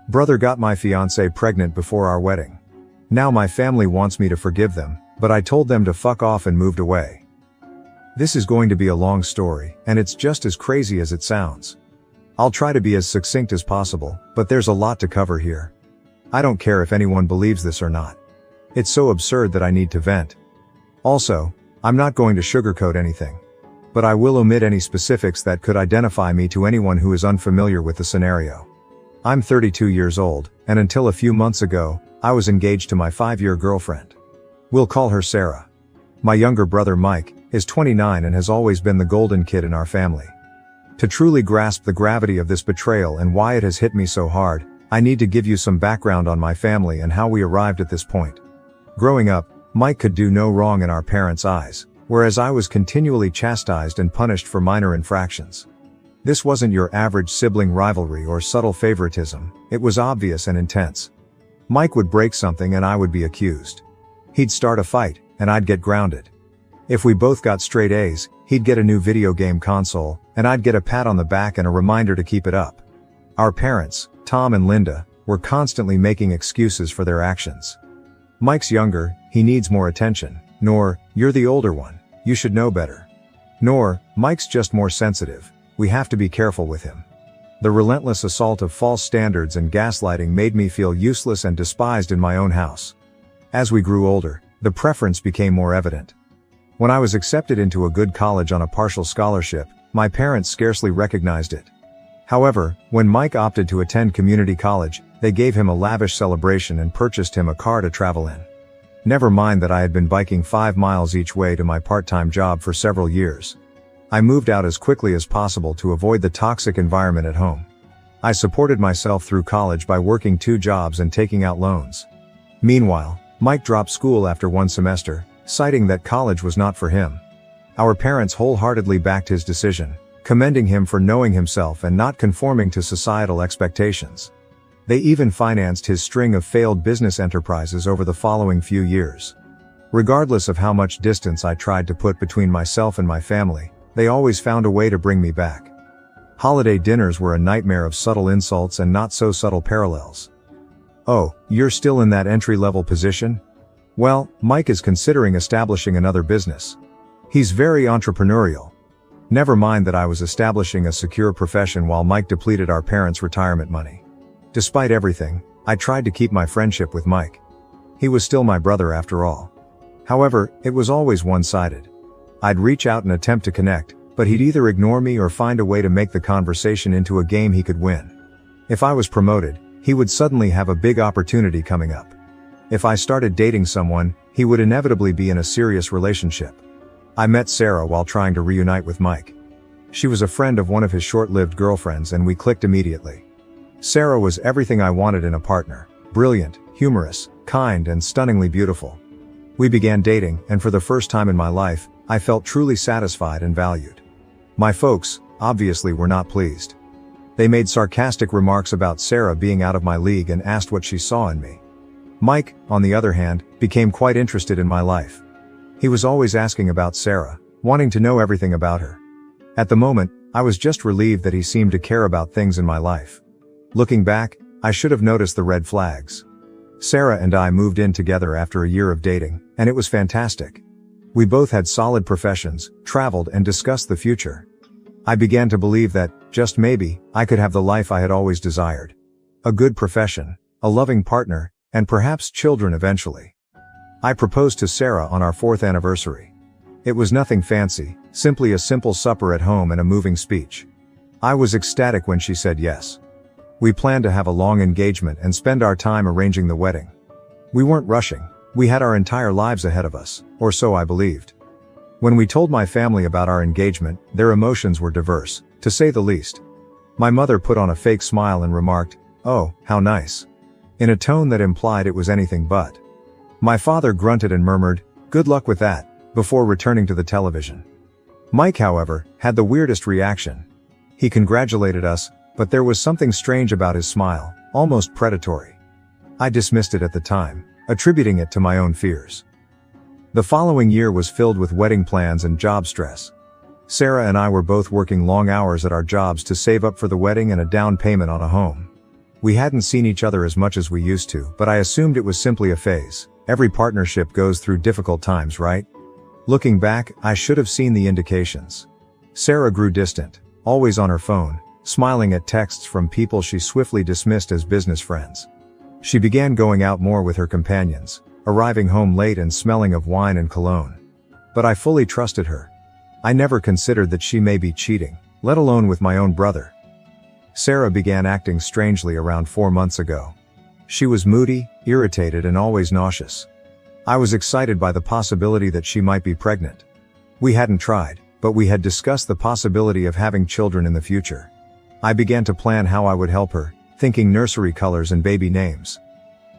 Brother got my fiancée pregnant before our wedding. Now my family wants me to forgive them, but I told them to fuck off and moved away. This is going to be a long story, and it's just as crazy as it sounds. I'll try to be as succinct as possible, but there's a lot to cover here. I don't care if anyone believes this or not. It's so absurd that I need to vent. Also, I'm not going to sugarcoat anything. But I will omit any specifics that could identify me to anyone who is unfamiliar with the scenario. I'm 32 years old, and until a few months ago, I was engaged to my 5-year girlfriend. We'll call her Sarah. My younger brother Mike is 29 and has always been the golden kid in our family. To truly grasp the gravity of this betrayal and why it has hit me so hard, I need to give you some background on my family and how we arrived at this point. Growing up, Mike could do no wrong in our parents' eyes, whereas I was continually chastised and punished for minor infractions. This wasn't your average sibling rivalry or subtle favoritism, it was obvious and intense. Mike would break something and I would be accused. He'd start a fight, and I'd get grounded. If we both got straight A's, he'd get a new video game console, and I'd get a pat on the back and a reminder to keep it up. Our parents, Tom and Linda, were constantly making excuses for their actions. Mike's younger, he needs more attention. Nor, you're the older one, you should know better. Nor, Mike's just more sensitive, we have to be careful with him. The relentless assault of false standards and gaslighting made me feel useless and despised in my own house. As we grew older, the preference became more evident. When I was accepted into a good college on a partial scholarship, my parents scarcely recognized it. However, when Mike opted to attend community college, they gave him a lavish celebration and purchased him a car to travel in. Never mind that I had been biking 5 miles each way to my part-time job for several years. I moved out as quickly as possible to avoid the toxic environment at home. I supported myself through college by working 2 jobs and taking out loans. Meanwhile, Mike dropped school after 1 semester, citing that college was not for him. Our parents wholeheartedly backed his decision, commending him for knowing himself and not conforming to societal expectations. They even financed his string of failed business enterprises over the following few years. Regardless of how much distance I tried to put between myself and my family, they always found a way to bring me back. Holiday dinners were a nightmare of subtle insults and not so subtle parallels. "Oh, you're still in that entry-level position? Well, Mike is considering establishing another business. He's very entrepreneurial." Never mind that I was establishing a secure profession while Mike depleted our parents' retirement money. Despite everything, I tried to keep my friendship with Mike. He was still my brother after all. However, it was always one-sided. I'd reach out and attempt to connect, but he'd either ignore me or find a way to make the conversation into a game he could win. If I was promoted, he would suddenly have a big opportunity coming up. If I started dating someone, he would inevitably be in a serious relationship. I met Sarah while trying to reunite with Mike. She was a friend of one of his short-lived girlfriends and we clicked immediately. Sarah was everything I wanted in a partner: brilliant, humorous, kind, and stunningly beautiful. We began dating, and for the first time in my life, I felt truly satisfied and valued. My folks, obviously, were not pleased. They made sarcastic remarks about Sarah being out of my league and asked what she saw in me. Mike, on the other hand, became quite interested in my life. He was always asking about Sarah, wanting to know everything about her. At the moment, I was just relieved that he seemed to care about things in my life. Looking back, I should have noticed the red flags. Sarah and I moved in together after a year of dating, and it was fantastic. We both had solid professions, traveled, and discussed the future. I began to believe that, just maybe, I could have the life I had always desired. A good profession, a loving partner, and perhaps children eventually. I proposed to Sarah on our 4th anniversary. It was nothing fancy, simply a simple supper at home and a moving speech. I was ecstatic when she said yes. We planned to have a long engagement and spend our time arranging the wedding. We weren't rushing, we had our entire lives ahead of us, or so I believed. When we told my family about our engagement, their emotions were diverse, to say the least. My mother put on a fake smile and remarked, "Oh, how nice," in a tone that implied it was anything but. My father grunted and murmured, "Good luck with that," before returning to the television. Mike, however, had the weirdest reaction. He congratulated us, but there was something strange about his smile, almost predatory. I dismissed it at the time, attributing it to my own fears. The following year was filled with wedding plans and job stress. Sarah and I were both working long hours at our jobs to save up for the wedding and a down payment on a home. We hadn't seen each other as much as we used to, but I assumed it was simply a phase. Every partnership goes through difficult times, right? Looking back, I should have seen the indications. Sarah grew distant, always on her phone, smiling at texts from people she swiftly dismissed as business friends. She began going out more with her companions, arriving home late and smelling of wine and cologne. But I fully trusted her. I never considered that she may be cheating, let alone with my own brother. Sarah began acting strangely around 4 months ago. She was moody, irritated, and always nauseous. I was excited by the possibility that she might be pregnant. We hadn't tried, but we had discussed the possibility of having children in the future. I began to plan how I would help her, thinking nursery colors and baby names.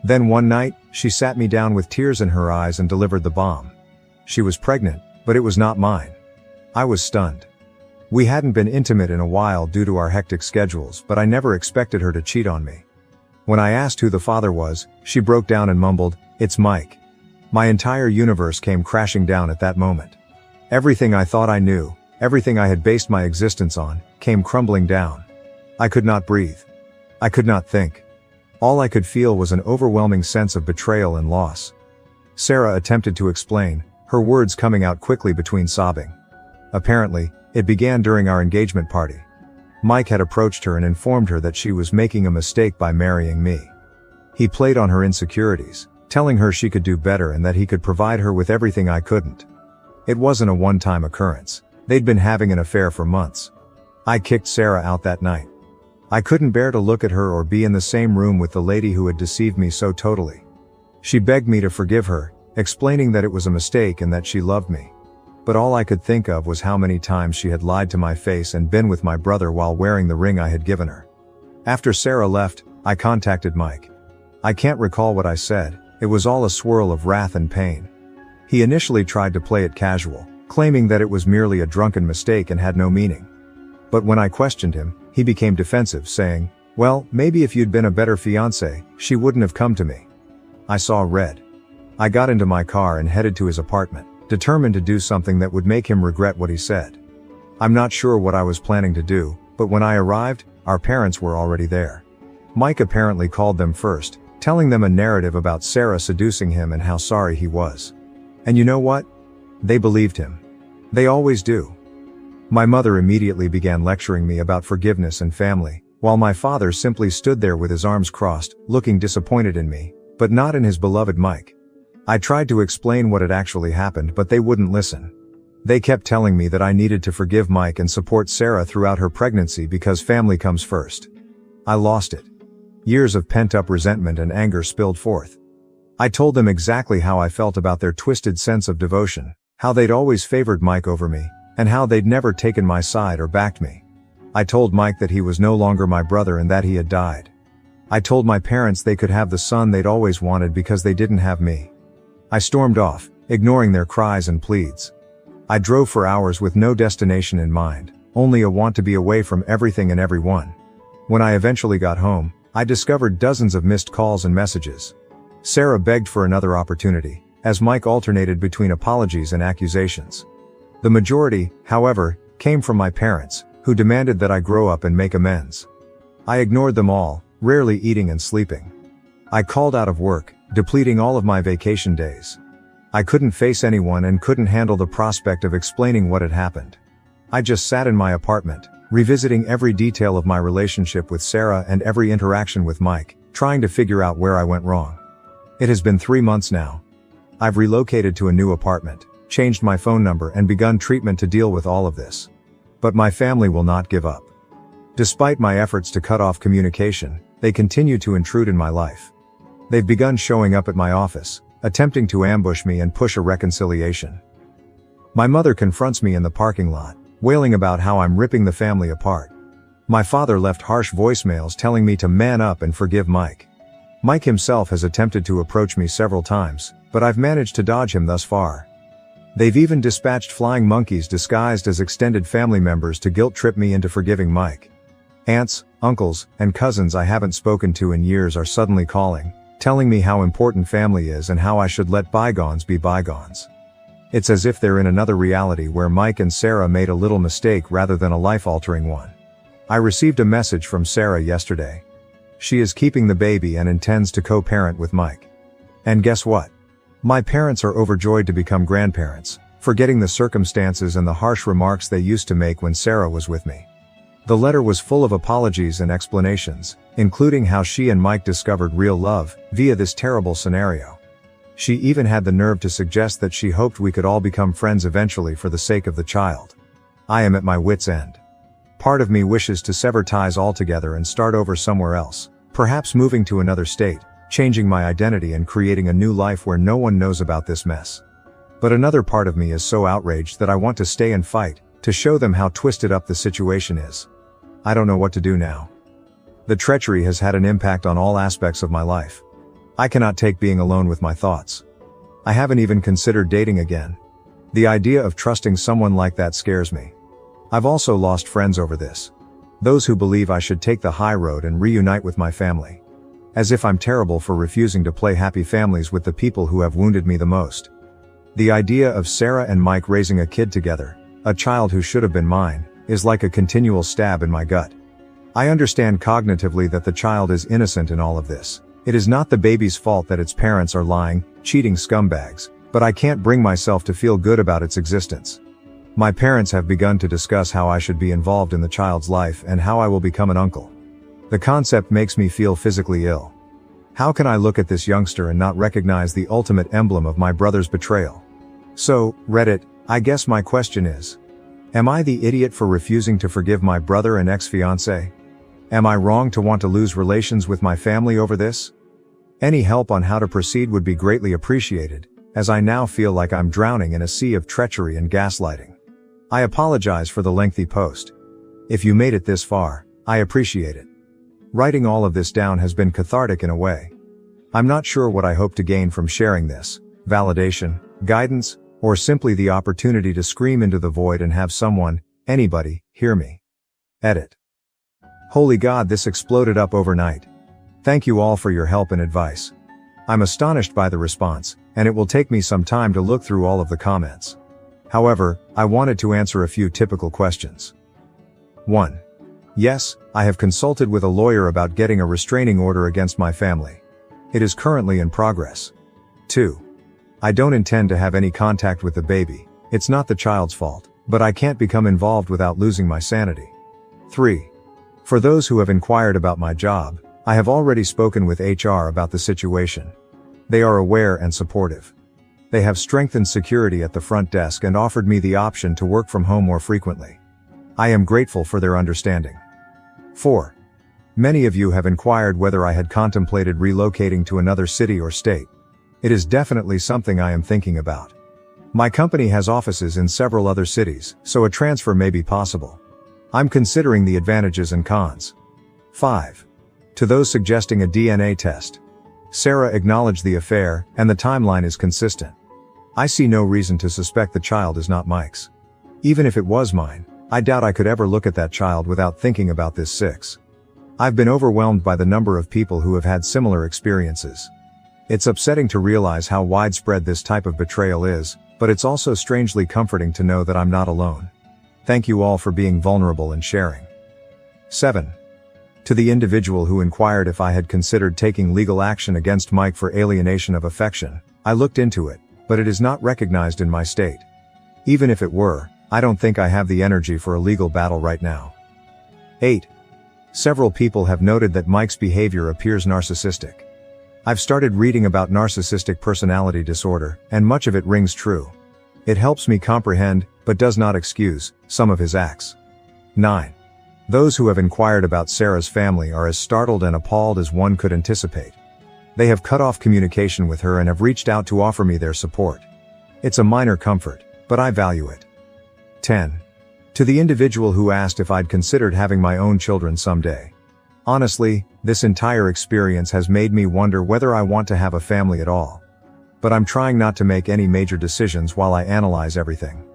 Then one night, she sat me down with tears in her eyes and delivered the bomb. She was pregnant, but it was not mine. I was stunned. We hadn't been intimate in a while due to our hectic schedules, but I never expected her to cheat on me. When I asked who the father was, she broke down and mumbled, "It's Mike." My entire universe came crashing down at that moment. Everything I thought I knew, everything I had based my existence on, came crumbling down. I could not breathe. I could not think. All I could feel was an overwhelming sense of betrayal and loss. Sarah attempted to explain, her words coming out quickly between sobbing. Apparently, it began during our engagement party. Mike had approached her and informed her that she was making a mistake by marrying me. He played on her insecurities, telling her she could do better and that he could provide her with everything I couldn't. It wasn't a one-time occurrence. They'd been having an affair for months. I kicked Sarah out that night. I couldn't bear to look at her or be in the same room with the lady who had deceived me so totally. She begged me to forgive her, explaining that it was a mistake and that she loved me. But all I could think of was how many times she had lied to my face and been with my brother while wearing the ring I had given her. After Sarah left, I contacted Mike. I can't recall what I said, it was all a swirl of wrath and pain. He initially tried to play it casual, claiming that it was merely a drunken mistake and had no meaning. But when I questioned him, he became defensive, saying, "Well, maybe if you'd been a better fiancé, she wouldn't have come to me." I saw red. I got into my car and headed to his apartment, determined to do something that would make him regret what he said. I'm not sure what I was planning to do, but when I arrived, our parents were already there. Mike apparently called them first, telling them a narrative about Sarah seducing him and how sorry he was. And you know what? They believed him. They always do. My mother immediately began lecturing me about forgiveness and family, while my father simply stood there with his arms crossed, looking disappointed in me, but not in his beloved Mike. I tried to explain what had actually happened, but they wouldn't listen. They kept telling me that I needed to forgive Mike and support Sarah throughout her pregnancy because family comes first. I lost it. Years of pent-up resentment and anger spilled forth. I told them exactly how I felt about their twisted sense of devotion, how they'd always favored Mike over me, and how they'd never taken my side or backed me. I told Mike that he was no longer my brother and that he had died. I told my parents they could have the son they'd always wanted because they didn't have me. I stormed off, ignoring their cries and pleads. I drove for hours with no destination in mind, only a want to be away from everything and everyone. When I eventually got home, I discovered dozens of missed calls and messages. Sarah begged for another opportunity, as Mike alternated between apologies and accusations. The majority, however, came from my parents, who demanded that I grow up and make amends. I ignored them all, rarely eating and sleeping. I called out of work, depleting all of my vacation days. I couldn't face anyone and couldn't handle the prospect of explaining what had happened. I just sat in my apartment, revisiting every detail of my relationship with Sarah and every interaction with Mike, trying to figure out where I went wrong. It has been 3 months now. I've relocated to a new apartment, changed my phone number and begun treatment to deal with all of this. But my family will not give up. Despite my efforts to cut off communication, they continue to intrude in my life. They've begun showing up at my office, attempting to ambush me and push a reconciliation. My mother confronts me in the parking lot, wailing about how I'm ripping the family apart. My father left harsh voicemails telling me to man up and forgive Mike. Mike himself has attempted to approach me several times, but I've managed to dodge him thus far. They've even dispatched flying monkeys disguised as extended family members to guilt-trip me into forgiving Mike. Aunts, uncles, and cousins I haven't spoken to in years are suddenly calling, telling me how important family is and how I should let bygones be bygones. It's as if they're in another reality where Mike and Sarah made a little mistake rather than a life-altering one. I received a message from Sarah yesterday. She is keeping the baby and intends to co-parent with Mike. And guess what? My parents are overjoyed to become grandparents, forgetting the circumstances and the harsh remarks they used to make when Sarah was with me. The letter was full of apologies and explanations, including how she and Mike discovered real love via this terrible scenario. She even had the nerve to suggest that she hoped we could all become friends eventually for the sake of the child. I am at my wit's end. Part of me wishes to sever ties altogether and start over somewhere else, perhaps moving to another state, changing my identity and creating a new life where no one knows about this mess. But another part of me is so outraged that I want to stay and fight, to show them how twisted up the situation is. I don't know what to do now. The treachery has had an impact on all aspects of my life. I cannot take being alone with my thoughts. I haven't even considered dating again. The idea of trusting someone like that scares me. I've also lost friends over this. Those who believe I should take the high road and reunite with my family. As if I'm terrible for refusing to play happy families with the people who have wounded me the most. The idea of Sarah and Mike raising a kid together, a child who should have been mine, is like a continual stab in my gut. I understand cognitively that the child is innocent in all of this. It is not the baby's fault that its parents are lying, cheating scumbags, but I can't bring myself to feel good about its existence. My parents have begun to discuss how I should be involved in the child's life and how I will become an uncle. The concept makes me feel physically ill. How can I look at this youngster and not recognize the ultimate emblem of my brother's betrayal? So, Reddit, I guess my question is, am I the idiot for refusing to forgive my brother and ex-fiancé? Am I wrong to want to lose relations with my family over this? Any help on how to proceed would be greatly appreciated, as I now feel like I'm drowning in a sea of treachery and gaslighting. I apologize for the lengthy post. If you made it this far, I appreciate it. Writing all of this down has been cathartic in a way. I'm not sure what I hope to gain from sharing this: validation, guidance, or simply the opportunity to scream into the void and have someone, anybody, hear me. Edit. Holy God, this exploded up overnight. Thank you all for your help and advice. I'm astonished by the response, and it will take me some time to look through all of the comments. However, I wanted to answer a few typical questions. 1. Yes, I have consulted with a lawyer about getting a restraining order against my family. It is currently in progress. 2. I don't intend to have any contact with the baby. It's not the child's fault, but I can't become involved without losing my sanity. 3. For those who have inquired about my job, I have already spoken with HR about the situation. They are aware and supportive. They have strengthened security at the front desk and offered me the option to work from home more frequently. I am grateful for their understanding. 4. Many of you have inquired whether I had contemplated relocating to another city or state. It is definitely something I am thinking about. My company has offices in several other cities, so a transfer may be possible. I'm considering the advantages and cons. 5. To those suggesting a DNA test. Sarah acknowledged the affair, and the timeline is consistent. I see no reason to suspect the child is not Mike's. Even if it was mine, I doubt I could ever look at that child without thinking about this. 6. I've been overwhelmed by the number of people who have had similar experiences. It's upsetting to realize how widespread this type of betrayal is, but it's also strangely comforting to know that I'm not alone. Thank you all for being vulnerable and sharing. 7. To the individual who inquired if I had considered taking legal action against Mike for alienation of affection, I looked into it, but it is not recognized in my state. Even if it were, I don't think I have the energy for a legal battle right now. 8. Several people have noted that Mike's behavior appears narcissistic. I've started reading about narcissistic personality disorder, and much of it rings true. It helps me comprehend, but does not excuse, some of his acts. 9. Those who have inquired about Sarah's family are as startled and appalled as one could anticipate. They have cut off communication with her and have reached out to offer me their support. It's a minor comfort, but I value it. 10. To the individual who asked if I'd considered having my own children someday. Honestly, this entire experience has made me wonder whether I want to have a family at all. But I'm trying not to make any major decisions while I analyze everything.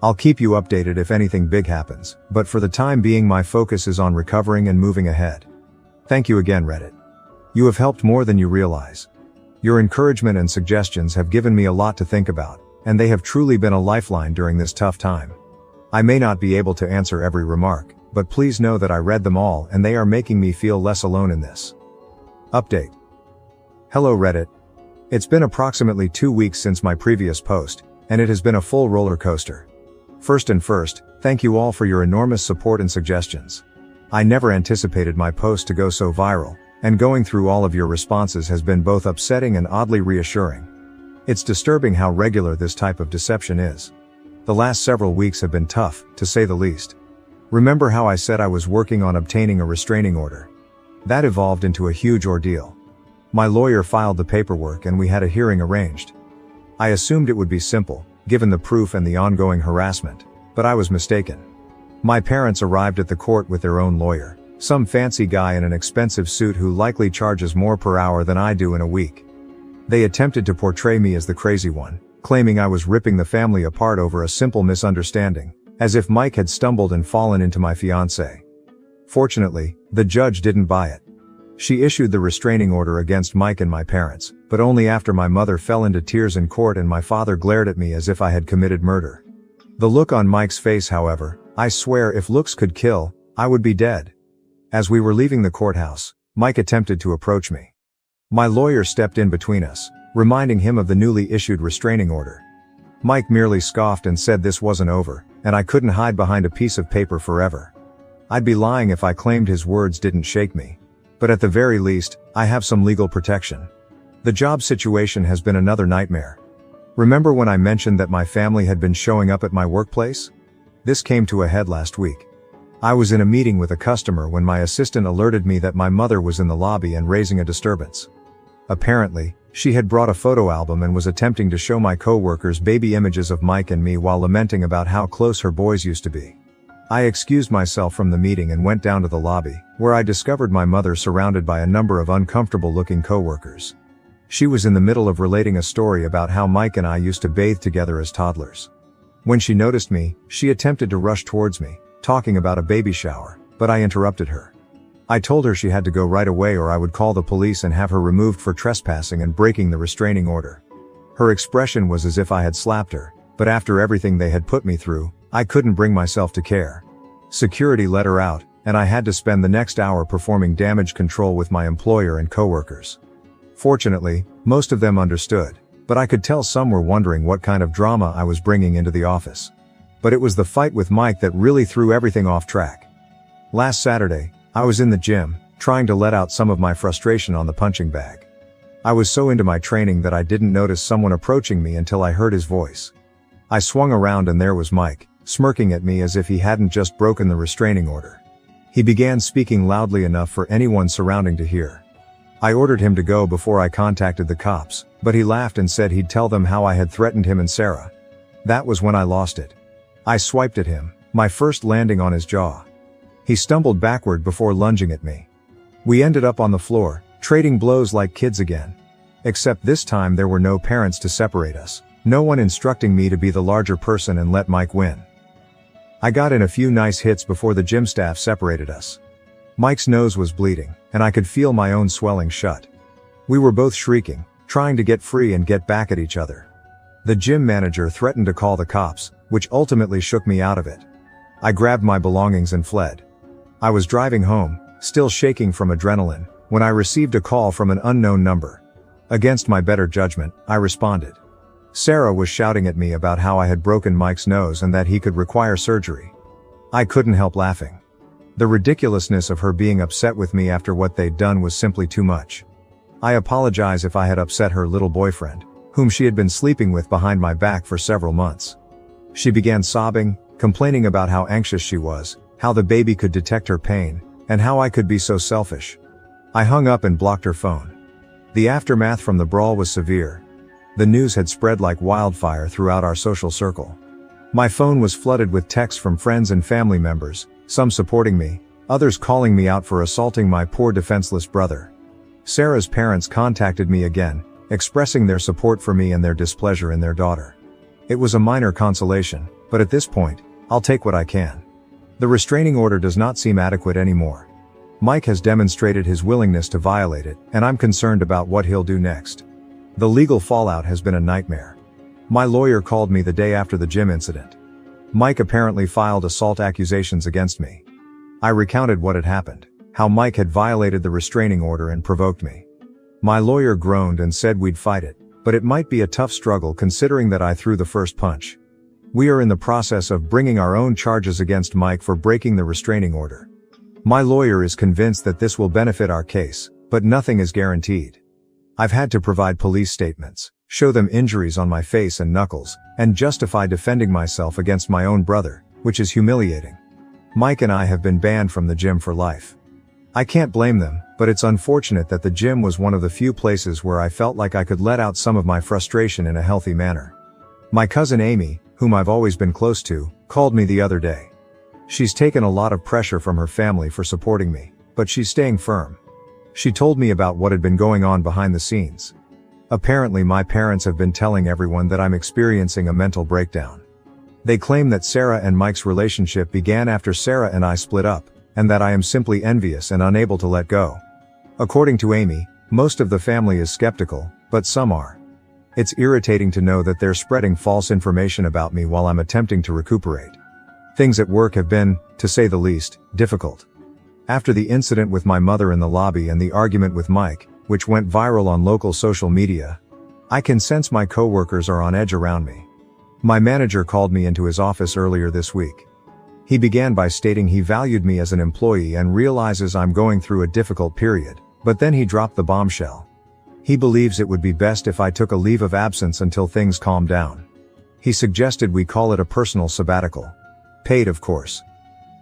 I'll keep you updated if anything big happens, but for the time being my focus is on recovering and moving ahead. Thank you again, Reddit. You have helped more than you realize. Your encouragement and suggestions have given me a lot to think about, and they have truly been a lifeline during this tough time. I may not be able to answer every remark, but please know that I read them all and they are making me feel less alone in this. Update. Hello Reddit. It's been approximately 2 weeks since my previous post, and it has been a full roller coaster. First, thank you all for your enormous support and suggestions. I never anticipated my post to go so viral, and going through all of your responses has been both upsetting and oddly reassuring. It's disturbing how regular this type of deception is. The last several weeks have been tough, to say the least. Remember how I said I was working on obtaining a restraining order? That evolved into a huge ordeal. My lawyer filed the paperwork and we had a hearing arranged. I assumed it would be simple, given the proof and the ongoing harassment, but I was mistaken. My parents arrived at the court with their own lawyer, some fancy guy in an expensive suit who likely charges more per hour than I do in a week. They attempted to portray me as the crazy one, claiming I was ripping the family apart over a simple misunderstanding, as if Mike had stumbled and fallen into my fiancée. Fortunately, the judge didn't buy it. She issued the restraining order against Mike and my parents, but only after my mother fell into tears in court and my father glared at me as if I had committed murder. The look on Mike's face, however, I swear if looks could kill, I would be dead. As we were leaving the courthouse, Mike attempted to approach me. My lawyer stepped in between us, reminding him of the newly issued restraining order. Mike merely scoffed and said this wasn't over, and I couldn't hide behind a piece of paper forever. I'd be lying if I claimed his words didn't shake me. But at the very least, I have some legal protection. The job situation has been another nightmare. Remember when I mentioned that my family had been showing up at my workplace? This came to a head last week. I was in a meeting with a customer when my assistant alerted me that my mother was in the lobby and raising a disturbance. Apparently, she had brought a photo album and was attempting to show my coworkers baby images of Mike and me while lamenting about how close her boys used to be. I excused myself from the meeting and went down to the lobby, where I discovered my mother surrounded by a number of uncomfortable-looking coworkers. She was in the middle of relating a story about how Mike and I used to bathe together as toddlers. When she noticed me, she attempted to rush towards me, talking about a baby shower, but I interrupted her. I told her she had to go right away or I would call the police and have her removed for trespassing and breaking the restraining order. Her expression was as if I had slapped her, but after everything they had put me through, I couldn't bring myself to care. Security let her out, and I had to spend the next hour performing damage control with my employer and coworkers. Fortunately, most of them understood, but I could tell some were wondering what kind of drama I was bringing into the office. But it was the fight with Mike that really threw everything off track. Last Saturday, I was in the gym, trying to let out some of my frustration on the punching bag. I was so into my training that I didn't notice someone approaching me until I heard his voice. I swung around and there was Mike, smirking at me as if he hadn't just broken the restraining order. He began speaking loudly enough for anyone surrounding to hear. I ordered him to go before I contacted the cops, but he laughed and said he'd tell them how I had threatened him and Sarah. That was when I lost it. I swiped at him, my first landing on his jaw. He stumbled backward before lunging at me. We ended up on the floor, trading blows like kids again. Except this time there were no parents to separate us, no one instructing me to be the larger person and let Mike win. I got in a few nice hits before the gym staff separated us. Mike's nose was bleeding, and I could feel my own swelling shut. We were both shrieking, trying to get free and get back at each other. The gym manager threatened to call the cops, which ultimately shook me out of it. I grabbed my belongings and fled. I was driving home, still shaking from adrenaline, when I received a call from an unknown number. Against my better judgment, I responded. Sarah was shouting at me about how I had broken Mike's nose and that he could require surgery. I couldn't help laughing. The ridiculousness of her being upset with me after what they'd done was simply too much. I apologize if I had upset her little boyfriend, whom she had been sleeping with behind my back for several months. She began sobbing, complaining about how anxious she was, how the baby could detect her pain, and how I could be so selfish. I hung up and blocked her phone. The aftermath from the brawl was severe. The news had spread like wildfire throughout our social circle. My phone was flooded with texts from friends and family members, some supporting me, others calling me out for assaulting my poor defenseless brother. Sarah's parents contacted me again, expressing their support for me and their displeasure in their daughter. It was a minor consolation, but at this point, I'll take what I can. The restraining order does not seem adequate anymore. Mike has demonstrated his willingness to violate it, and I'm concerned about what he'll do next. The legal fallout has been a nightmare. My lawyer called me the day after the gym incident. Mike apparently filed assault accusations against me. I recounted what had happened, how Mike had violated the restraining order and provoked me. My lawyer groaned and said we'd fight it, but it might be a tough struggle considering that I threw the first punch. We are in the process of bringing our own charges against Mike for breaking the restraining order. My lawyer is convinced that this will benefit our case, but nothing is guaranteed. I've had to provide police statements, show them injuries on my face and knuckles, and justify defending myself against my own brother, which is humiliating. Mike and I have been banned from the gym for life. I can't blame them, but it's unfortunate that the gym was one of the few places where I felt like I could let out some of my frustration in a healthy manner. My cousin Amy, whom I've always been close to, called me the other day. She's taken a lot of pressure from her family for supporting me, but she's staying firm. She told me about what had been going on behind the scenes. Apparently my parents have been telling everyone that I'm experiencing a mental breakdown. They claim that Sarah and Mike's relationship began after Sarah and I split up, and that I am simply envious and unable to let go. According to Amy, most of the family is skeptical, but some are. It's irritating to know that they're spreading false information about me while I'm attempting to recuperate. Things at work have been, to say the least, difficult. After the incident with my mother in the lobby and the argument with Mike, which went viral on local social media, I can sense my coworkers are on edge around me. My manager called me into his office earlier this week. He began by stating he valued me as an employee and realizes I'm going through a difficult period, but then he dropped the bombshell. He believes it would be best if I took a leave of absence until things calm down. He suggested we call it a personal sabbatical. Paid, of course.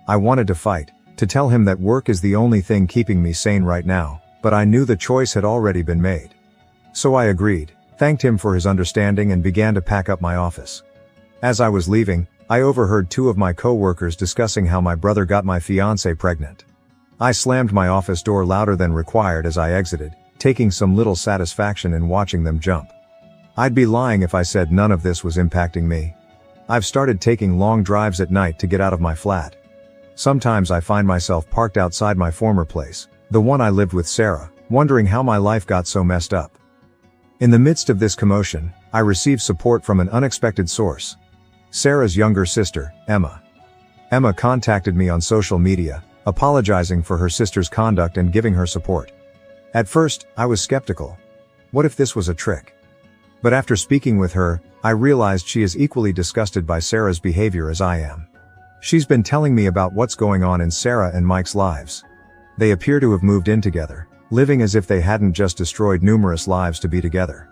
I wanted to fight, to tell him that work is the only thing keeping me sane right now, but I knew the choice had already been made. So I agreed, thanked him for his understanding and began to pack up my office. As I was leaving, I overheard two of my coworkers discussing how my brother got my fiancée pregnant. I slammed my office door louder than required as I exited, taking some little satisfaction in watching them jump. I'd be lying if I said none of this was impacting me. I've started taking long drives at night to get out of my flat. Sometimes I find myself parked outside my former place, the one I lived with Sarah, wondering how my life got so messed up. In the midst of this commotion, I received support from an unexpected source. Sarah's younger sister, Emma. Emma contacted me on social media, apologizing for her sister's conduct and giving her support. At first, I was skeptical. What if this was a trick? But after speaking with her, I realized she is equally disgusted by Sarah's behavior as I am. She's been telling me about what's going on in Sarah and Mike's lives. They appear to have moved in together, living as if they hadn't just destroyed numerous lives to be together.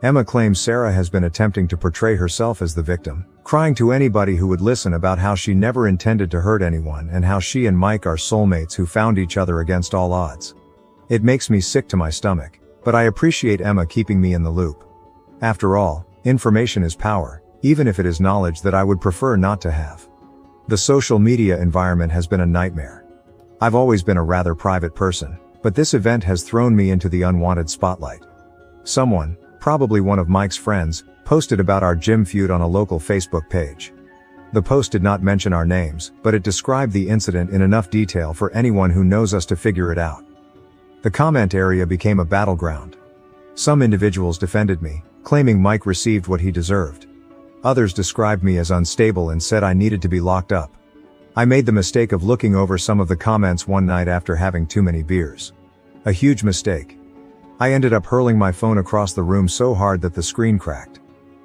Emma claims Sarah has been attempting to portray herself as the victim, crying to anybody who would listen about how she never intended to hurt anyone and how she and Mike are soulmates who found each other against all odds. It makes me sick to my stomach, but I appreciate Emma keeping me in the loop. After all, information is power, even if it is knowledge that I would prefer not to have. The social media environment has been a nightmare. I've always been a rather private person, but this event has thrown me into the unwanted spotlight. Someone, probably one of Mike's friends, posted about our gym feud on a local Facebook page. The post did not mention our names, but it described the incident in enough detail for anyone who knows us to figure it out. The comment area became a battleground. Some individuals defended me, claiming Mike received what he deserved. Others described me as unstable and said I needed to be locked up. I made the mistake of looking over some of the comments one night after having too many beers. A huge mistake. I ended up hurling my phone across the room so hard that the screen cracked.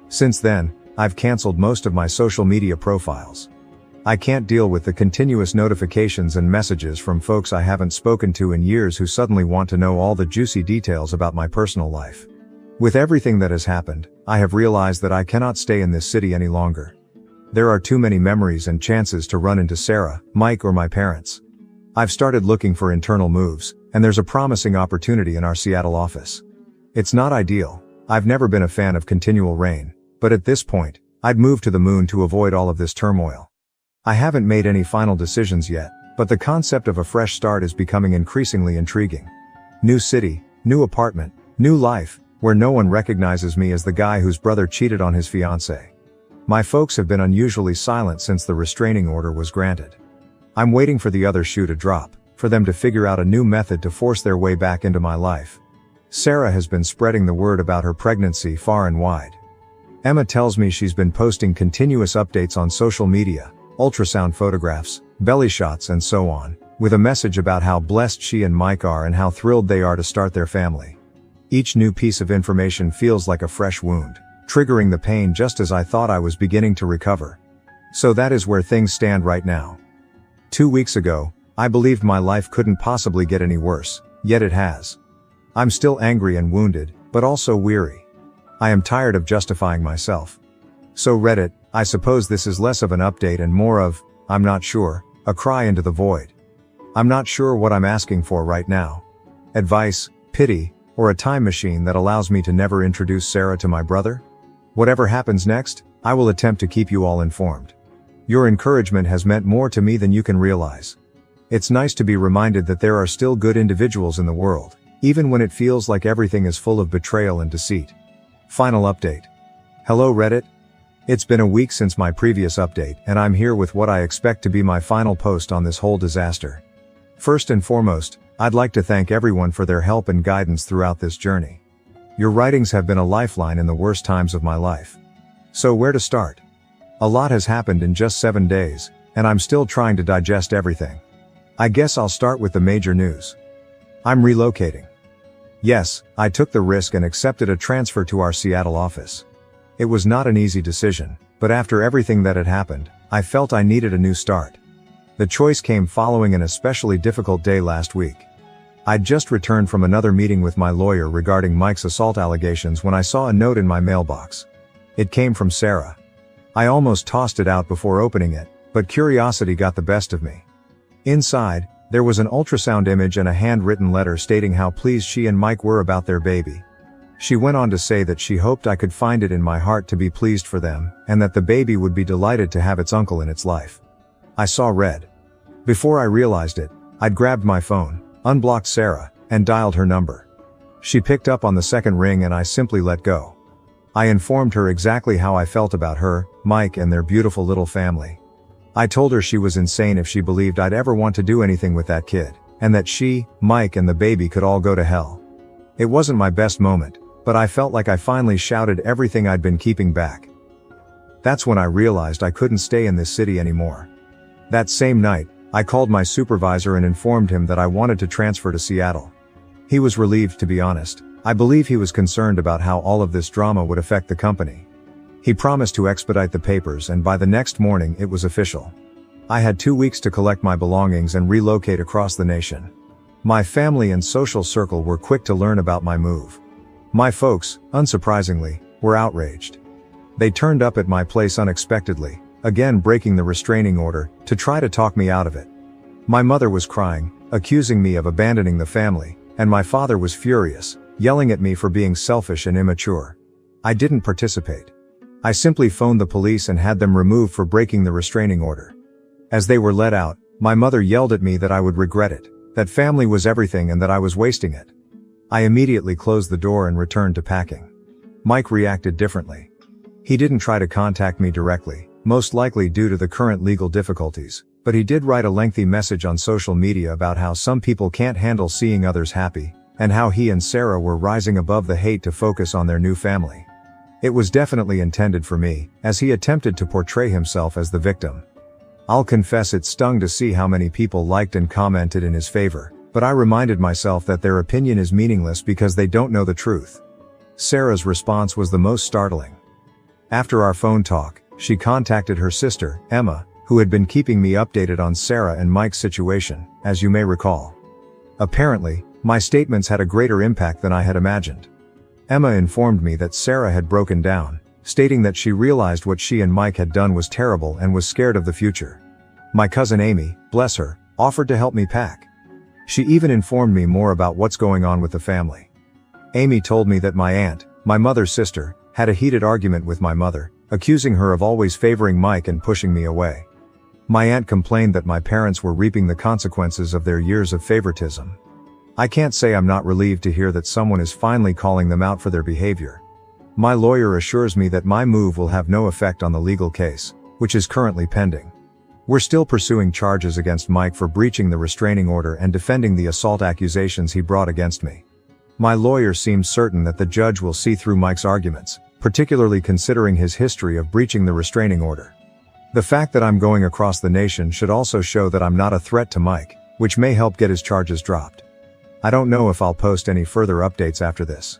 Since then, I've canceled most of my social media profiles. I can't deal with the continuous notifications and messages from folks I haven't spoken to in years who suddenly want to know all the juicy details about my personal life. With everything that has happened, I have realized that I cannot stay in this city any longer. There are too many memories and chances to run into Sarah, Mike, or my parents. I've started looking for internal moves, and there's a promising opportunity in our Seattle office. It's not ideal. I've never been a fan of continual rain, but at this point, I'd move to the moon to avoid all of this turmoil. I haven't made any final decisions yet, but the concept of a fresh start is becoming increasingly intriguing. New city, new apartment, new life, where no one recognizes me as the guy whose brother cheated on his fiancée. My folks have been unusually silent since the restraining order was granted. I'm waiting for the other shoe to drop, for them to figure out a new method to force their way back into my life. Sarah has been spreading the word about her pregnancy far and wide. Emma tells me she's been posting continuous updates on social media, ultrasound photographs, belly shots and so on, with a message about how blessed she and Mike are and how thrilled they are to start their family. Each new piece of information feels like a fresh wound, triggering the pain just as I thought I was beginning to recover. So that is where things stand right now. 2 weeks ago, I believed my life couldn't possibly get any worse, yet it has. I'm still angry and wounded, but also weary. I am tired of justifying myself. So Reddit, I suppose this is less of an update and more of, I'm not sure, a cry into the void. I'm not sure what I'm asking for right now. Advice, pity, or a time machine that allows me to never introduce Sarah to my brother? Whatever happens next, I will attempt to keep you all informed. Your encouragement has meant more to me than you can realize. It's nice to be reminded that there are still good individuals in the world, even when it feels like everything is full of betrayal and deceit. Final update. Hello Reddit. It's been a week since my previous update, and I'm here with what I expect to be my final post on this whole disaster. First and foremost, I'd like to thank everyone for their help and guidance throughout this journey. Your writings have been a lifeline in the worst times of my life. So where to start? A lot has happened in just 7 days, and I'm still trying to digest everything. I guess I'll start with the major news. I'm relocating. Yes, I took the risk and accepted a transfer to our Seattle office. It was not an easy decision, but after everything that had happened, I felt I needed a new start. The choice came following an especially difficult day last week. I'd just returned from another meeting with my lawyer regarding Mike's assault allegations when I saw a note in my mailbox. It came from Sarah. I almost tossed it out before opening it, but curiosity got the best of me. Inside, there was an ultrasound image and a handwritten letter stating how pleased she and Mike were about their baby. She went on to say that she hoped I could find it in my heart to be pleased for them, and that the baby would be delighted to have its uncle in its life. I saw red. Before I realized it, I'd grabbed my phone, unblocked Sarah, and dialed her number. She picked up on the second ring and I simply let go. I informed her exactly how I felt about her, Mike, and their beautiful little family. I told her she was insane if she believed I'd ever want to do anything with that kid, and that she, Mike, and the baby could all go to hell. It wasn't my best moment, but I felt like I finally shouted everything I'd been keeping back. That's when I realized I couldn't stay in this city anymore. That same night, I called my supervisor and informed him that I wanted to transfer to Seattle. He was relieved, to be honest. I believe he was concerned about how all of this drama would affect the company. He promised to expedite the papers, and by the next morning it was official. I had 2 weeks to collect my belongings and relocate across the nation. My family and social circle were quick to learn about my move. My folks, unsurprisingly, were outraged. They turned up at my place unexpectedly, again breaking the restraining order, to try to talk me out of it. My mother was crying, accusing me of abandoning the family, and my father was furious, yelling at me for being selfish and immature. I didn't participate. I simply phoned the police and had them removed for breaking the restraining order. As they were let out, my mother yelled at me that I would regret it, that family was everything and that I was wasting it. I immediately closed the door and returned to packing. Mike reacted differently. He didn't try to contact me directly, most likely due to the current legal difficulties, but he did write a lengthy message on social media about how some people can't handle seeing others happy, and how he and Sarah were rising above the hate to focus on their new family. It was definitely intended for me, as he attempted to portray himself as the victim. I'll confess it stung to see how many people liked and commented in his favor, but I reminded myself that their opinion is meaningless because they don't know the truth. Sarah's response was the most startling. After our phone talk, she contacted her sister, Emma, who had been keeping me updated on Sarah and Mike's situation, as you may recall. Apparently, my statements had a greater impact than I had imagined. Emma informed me that Sarah had broken down, stating that she realized what she and Mike had done was terrible and was scared of the future. My cousin Amy, bless her, offered to help me pack. She even informed me more about what's going on with the family. Amy told me that my aunt, my mother's sister, had a heated argument with my mother, accusing her of always favoring Mike and pushing me away. My aunt complained that my parents were reaping the consequences of their years of favoritism. I can't say I'm not relieved to hear that someone is finally calling them out for their behavior. My lawyer assures me that my move will have no effect on the legal case, which is currently pending. We're still pursuing charges against Mike for breaching the restraining order and defending the assault accusations he brought against me. My lawyer seems certain that the judge will see through Mike's arguments, particularly considering his history of breaching the restraining order. The fact that I'm going across the nation should also show that I'm not a threat to Mike, which may help get his charges dropped. I don't know if I'll post any further updates after this.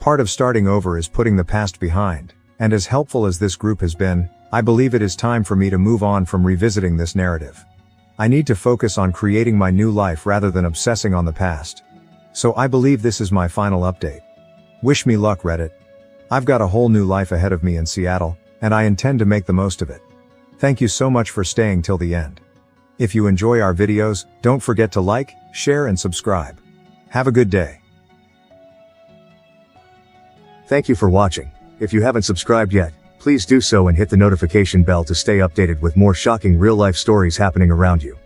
Part of starting over is putting the past behind, and as helpful as this group has been, I believe it is time for me to move on from revisiting this narrative. I need to focus on creating my new life rather than obsessing on the past. So I believe this is my final update. Wish me luck, Reddit. I've got a whole new life ahead of me in Seattle, and I intend to make the most of it. Thank you so much for staying till the end. If you enjoy our videos, don't forget to like, share and subscribe. Have a good day. Thank you for watching. If you haven't subscribed yet, please do so and hit the notification bell to stay updated with more shocking real-life stories happening around you.